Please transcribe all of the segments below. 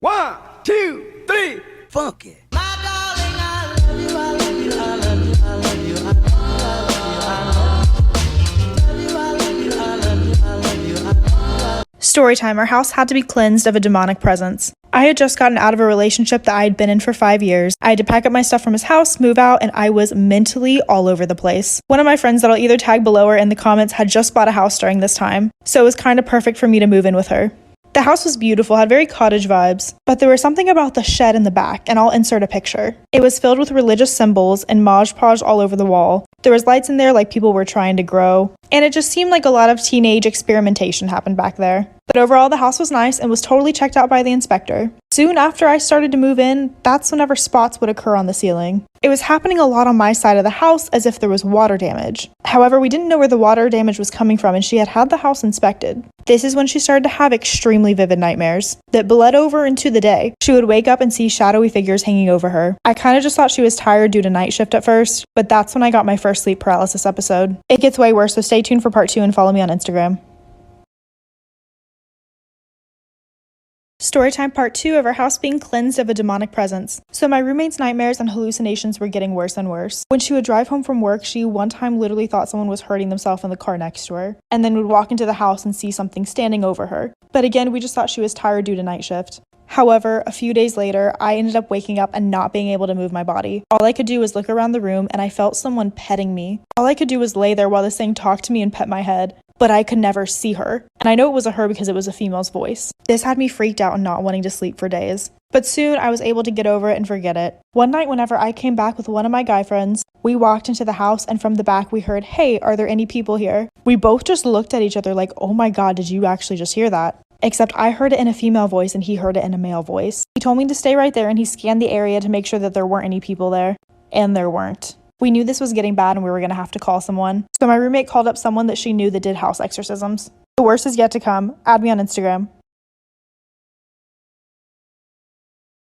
1, 2, 3, funk it. Storytime, our house had to be cleansed of a demonic presence. I had just gotten out of a relationship that I had been in for 5 years. I had to pack up my stuff from his house, move out, and I was mentally all over the place. One of my friends that I'll either tag below or in the comments had just bought a house during this time, so it was kind of perfect for me to move in with her. The house was beautiful, had very cottage vibes, but there was something about the shed in the back, and I'll insert a picture. It was filled with religious symbols and Mod Podge all over the wall. There was lights in there like people were trying to grow, and it just seemed like a lot of teenage experimentation happened back there. But overall, the house was nice and was totally checked out by the inspector. Soon after I started to move in, that's whenever spots would occur on the ceiling. It was happening a lot on my side of the house as if there was water damage. However, we didn't know where the water damage was coming from and she had had the house inspected. This is when she started to have extremely vivid nightmares that bled over into the day. She would wake up and see shadowy figures hanging over her. I kind of just thought she was tired due to night shift at first, but that's when I got my first sleep paralysis episode. It gets way worse, so stay tuned for part 2 and follow me on Instagram. Storytime part 2 of our house being cleansed of a demonic presence. So my roommate's nightmares and hallucinations were getting worse and worse. When she would drive home from work, she one time literally thought someone was hurting themselves in the car next to her, and then would walk into the house and see something standing over her. But again, we just thought she was tired due to night shift. However, a few days later, I ended up waking up and not being able to move my body. All I could do was look around the room and I felt someone petting me. All I could do was lay there while this thing talked to me and pet my head, but I could never see her. And I know it was a her because it was a female's voice. This had me freaked out and not wanting to sleep for days. But soon I was able to get over it and forget it. One night whenever I came back with one of my guy friends, we walked into the house and from the back we heard, "Hey, are there any people here?" We both just looked at each other like, "Oh my god, did you actually just hear that?" Except I heard it in a female voice and he heard it in a male voice. He told me to stay right there and he scanned the area to make sure that there weren't any people there. And there weren't. We knew this was getting bad and we were going to have to call someone. So my roommate called up someone that she knew that did house exorcisms. The worst is yet to come. Add me on Instagram.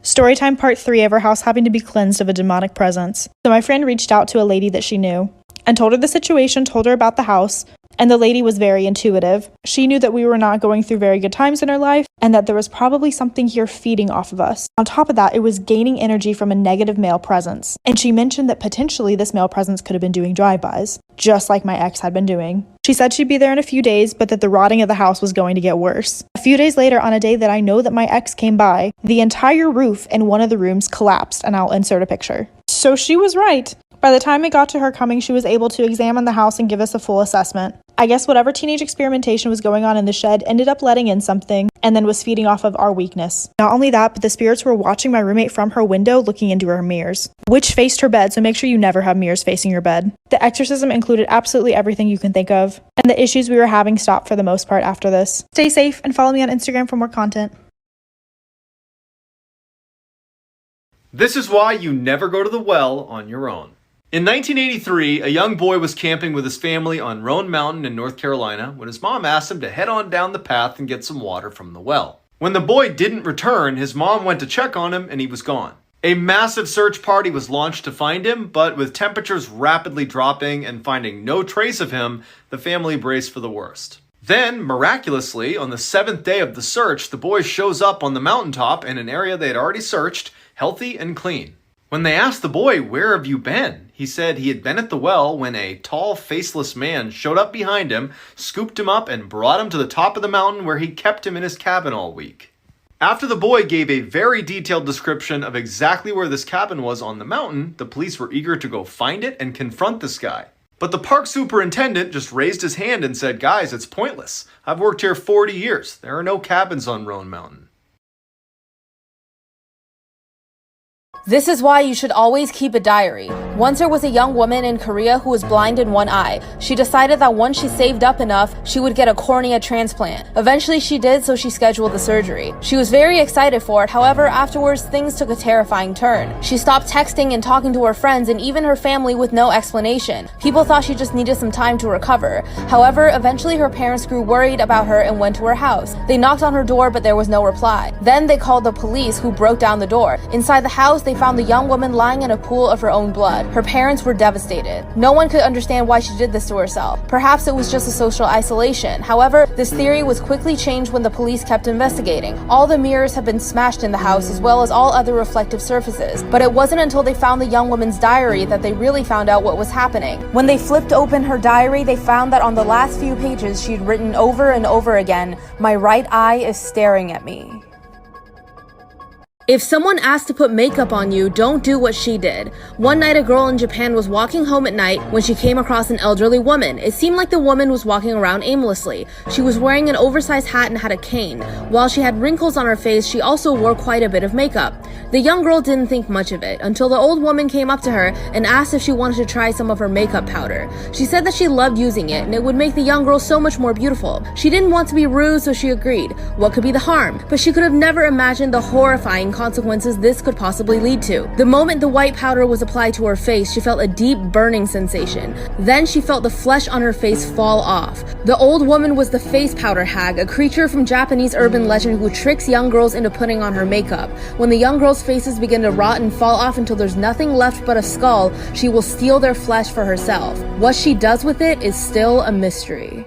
Storytime part 3 of our house having to be cleansed of a demonic presence. So my friend reached out to a lady that she knew and told her the situation, told her about the house, and the lady was very intuitive. She knew that we were not going through very good times in our life and that there was probably something here feeding off of us. On top of that, it was gaining energy from a negative male presence. And she mentioned that potentially this male presence could have been doing drive-bys, just like my ex had been doing. She said she'd be there in a few days, but that the rotting of the house was going to get worse. A few days later, on a day that I know that my ex came by, the entire roof in one of the rooms collapsed, and I'll insert a picture. So she was right. By the time it got to her coming, she was able to examine the house and give us a full assessment. I guess whatever teenage experimentation was going on in the shed ended up letting in something and then was feeding off of our weakness. Not only that, but the spirits were watching my roommate from her window looking into her mirrors, which faced her bed, so make sure you never have mirrors facing your bed. The exorcism included absolutely everything you can think of, and the issues we were having stopped for the most part after this. Stay safe and follow me on Instagram for more content. This is why you never go to the well on your own. In 1983, a young boy was camping with his family on Roan Mountain in North Carolina when his mom asked him to head on down the path and get some water from the well. When the boy didn't return, his mom went to check on him and he was gone. A massive search party was launched to find him, but with temperatures rapidly dropping and finding no trace of him, the family braced for the worst. Then, miraculously, on the 7th day of the search, the boy shows up on the mountaintop in an area they had already searched, healthy and clean. When they asked the boy, "Where have you been?" he said he had been at the well when a tall, faceless man showed up behind him, scooped him up, and brought him to the top of the mountain where he kept him in his cabin all week. After the boy gave a very detailed description of exactly where this cabin was on the mountain, the police were eager to go find it and confront this guy. But the park superintendent just raised his hand and said, "Guys, it's pointless. I've worked here 40 years. There are no cabins on Roan Mountain." This is why you should always keep a diary. Once there was a young woman in Korea who was blind in one eye. She decided that once she saved up enough, she would get a cornea transplant. Eventually she did, so she scheduled the surgery. She was very excited for it, however, afterwards things took a terrifying turn. She stopped texting and talking to her friends and even her family with no explanation. People thought she just needed some time to recover. However, eventually her parents grew worried about her and went to her house. They knocked on her door, but there was no reply. Then they called the police, who broke down the door. Inside the house, they found the young woman lying in a pool of her own blood. bad. Her parents were devastated. No one could understand why she did this to herself. Perhaps it was just a social isolation. However, this theory was quickly changed when the police kept investigating. All the mirrors had been smashed in the house, as well as all other reflective surfaces. But it wasn't until they found the young woman's diary that they really found out what was happening. When they flipped open her diary, they found that on the last few pages she'd written over and over again, "My right eye is staring at me." If someone asked to put makeup on you, don't do what she did. One night, a girl in Japan was walking home at night when she came across an elderly woman. It seemed like the woman was walking around aimlessly. She was wearing an oversized hat and had a cane. While she had wrinkles on her face, she also wore quite a bit of makeup. The young girl didn't think much of it until the old woman came up to her and asked if she wanted to try some of her makeup powder. She said that she loved using it and it would make the young girl so much more beautiful. She didn't want to be rude, so she agreed. What could be the harm? But she could have never imagined the horrifying consequences this could possibly lead to. The moment the white powder was applied to her face, she felt a deep burning sensation. Then she felt the flesh on her face fall off. The old woman was the face powder hag, a creature from Japanese urban legend who tricks young girls into putting on her makeup. When the young girls' faces begin to rot and fall off until there's nothing left but a skull, she will steal their flesh for herself. What she does with it is still a mystery.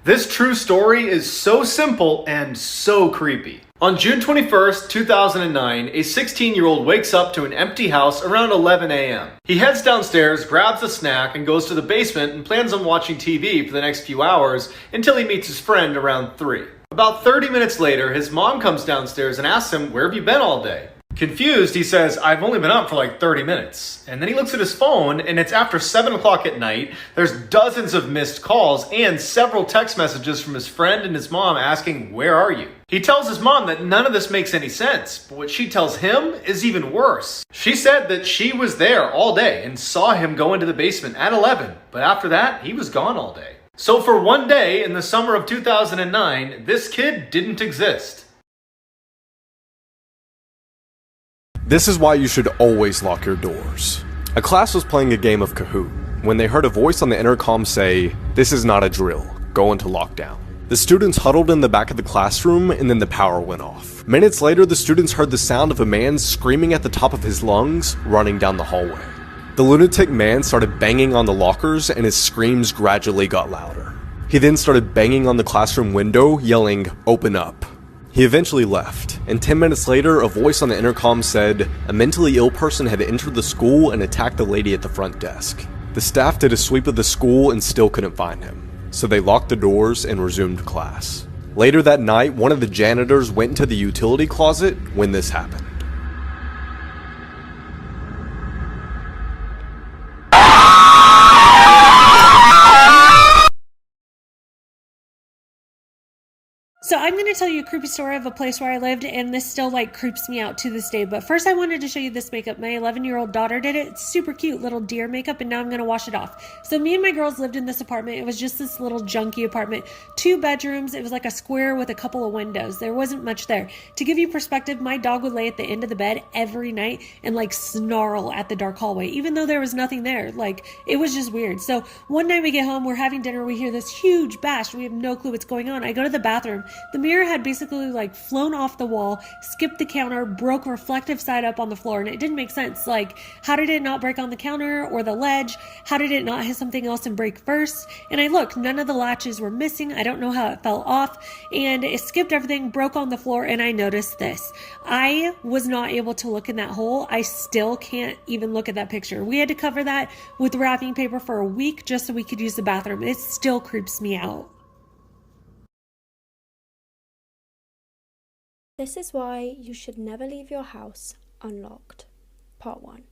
This true story is so simple and so creepy. On June 21st, 2009, a 16-year-old wakes up to an empty house around 11 a.m. He heads downstairs, grabs a snack, and goes to the basement and plans on watching TV for the next few hours until he meets his friend around 3. About 30 minutes later, his mom comes downstairs and asks him, "Where have you been all day?" Confused, he says, "I've only been up for like 30 minutes. And then he looks at his phone, and it's after 7 o'clock at night. There's dozens of missed calls and several text messages from his friend and his mom asking, "Where are you?" He tells his mom that none of this makes any sense, but what she tells him is even worse. She said that she was there all day and saw him go into the basement at 11, but after that, he was gone all day. So for one day in the summer of 2009, this kid didn't exist. This is why you should always lock your doors. A class was playing a game of Kahoot when they heard a voice on the intercom say, "This is not a drill, go into lockdown." The students huddled in the back of the classroom and then the power went off. Minutes later, the students heard the sound of a man screaming at the top of his lungs, running down the hallway. The lunatic man started banging on the lockers and his screams gradually got louder. He then started banging on the classroom window, yelling, "Open up." He eventually left, and 10 minutes later, a voice on the intercom said a mentally ill person had entered the school and attacked the lady at the front desk. The staff did a sweep of the school and still couldn't find him, so they locked the doors and resumed class. Later that night, one of the janitors went into the utility closet when this happened. So I'm going to tell you a creepy story of a place where I lived, and this still creeps me out to this day. But first I wanted to show you this makeup. My 11-year-old daughter did it. It's super cute little deer makeup, and now I'm going to wash it off. So me and my girls lived in this apartment. It was just this little junky apartment. 2 bedrooms. It was like a square with a couple of windows. There wasn't much there. To give you perspective, my dog would lay at the end of the bed every night and snarl at the dark hallway, even though there was nothing there. It was just weird. So one night we get home, we're having dinner, we hear this huge bash. We have no clue what's going on. I go to the bathroom. The mirror had basically flown off the wall, skipped the counter, broke reflective side up on the floor, and it didn't make sense. How did it not break on the counter or the ledge? How did it not hit something else and break first? And I looked, none of the latches were missing. I don't know how it fell off, and it skipped everything, broke on the floor, and I noticed this. I was not able to look in that hole. I still can't even look at that picture. We had to cover that with wrapping paper for a week just so we could use the bathroom. It still creeps me out. This is why you should never leave your house unlocked. Part 1.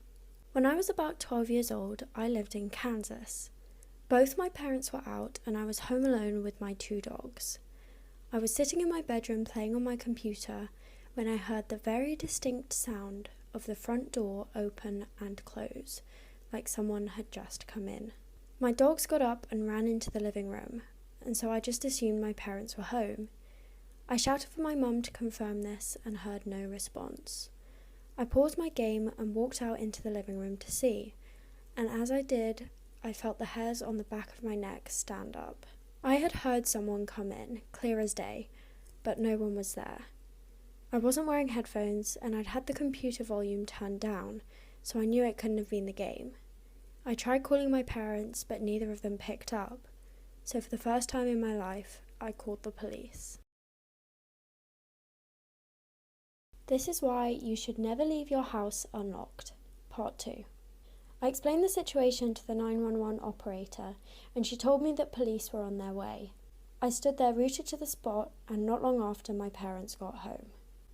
When I was about 12 years old, I lived in Kansas. Both my parents were out and I was home alone with my 2 dogs. I was sitting in my bedroom playing on my computer when I heard the very distinct sound of the front door open and close, like someone had just come in. My dogs got up and ran into the living room, and so I just assumed my parents were home. I shouted for my mum to confirm this and heard no response. I paused my game and walked out into the living room to see, and as I did, I felt the hairs on the back of my neck stand up. I had heard someone come in, clear as day, but no one was there. I wasn't wearing headphones and I'd had the computer volume turned down, so I knew it couldn't have been the game. I tried calling my parents, but neither of them picked up. So for the first time in my life, I called the police. This is why you should never leave your house unlocked. Part 2. I explained the situation to the 911 operator, and she told me that police were on their way. I stood there rooted to the spot, and not long after my parents got home.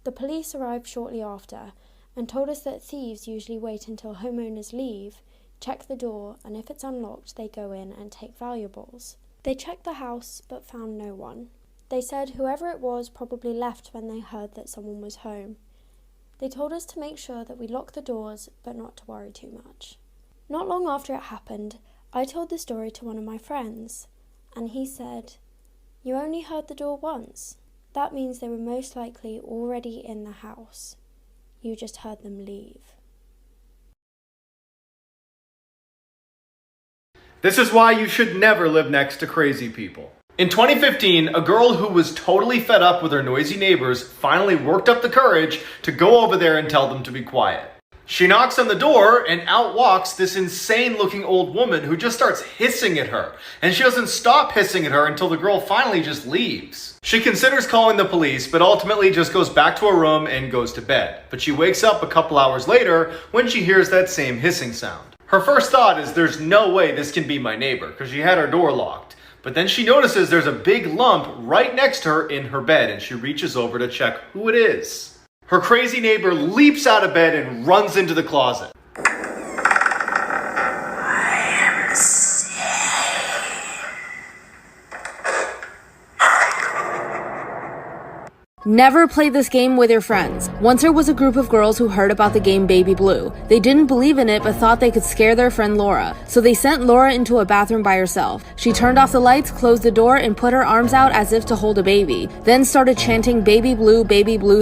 The police arrived shortly after and told us that thieves usually wait until homeowners leave, check the door, and if it's unlocked, they go in and take valuables. They checked the house but found no one. They said whoever it was probably left when they heard that someone was home. They told us to make sure that we lock the doors but not to worry too much. Not long after it happened, I told the story to one of my friends, and he said, "You only heard the door once. That means they were most likely already in the house. You just heard them leave." This is why you should never live next to crazy people. In 2015, a girl who was totally fed up with her noisy neighbors finally worked up the courage to go over there and tell them to be quiet. She knocks on the door and out walks this insane looking old woman who just starts hissing at her. And she doesn't stop hissing at her until the girl finally just leaves. She considers calling the police, but ultimately just goes back to her room and goes to bed. But she wakes up a couple hours later when she hears that same hissing sound. Her first thought is there's no way this can be my neighbor because she had her door locked. But then she notices there's a big lump right next to her in her bed and she reaches over to check who it is. Her crazy neighbor leaps out of bed and runs into the closet. Never play this game with your friends. Once there was a group of girls who heard about the game Baby Blue. They didn't believe in it but thought they could scare their friend Laura. So they sent Laura into a bathroom by herself. She turned off the lights, closed the door, and put her arms out as if to hold a baby. Then started chanting Baby Blue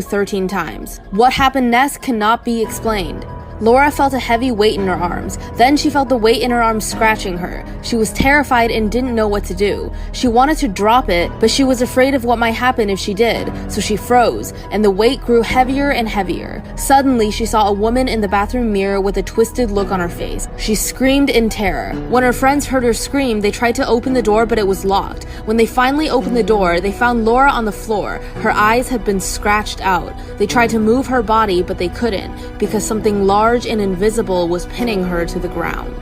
13 times. What happened next cannot be explained. Laura felt a heavy weight in her arms. Then she felt the weight in her arms scratching her. She was terrified and didn't know what to do. She wanted to drop it, but she was afraid of what might happen if she did, so she froze, and the weight grew heavier and heavier. Suddenly, she saw a woman in the bathroom mirror with a twisted look on her face. She screamed in terror. When her friends heard her scream, they tried to open the door, but it was locked. When they finally opened the door, they found Laura on the floor. Her eyes had been scratched out. They tried to move her body, but they couldn't, because something large and invisible was pinning her to the ground.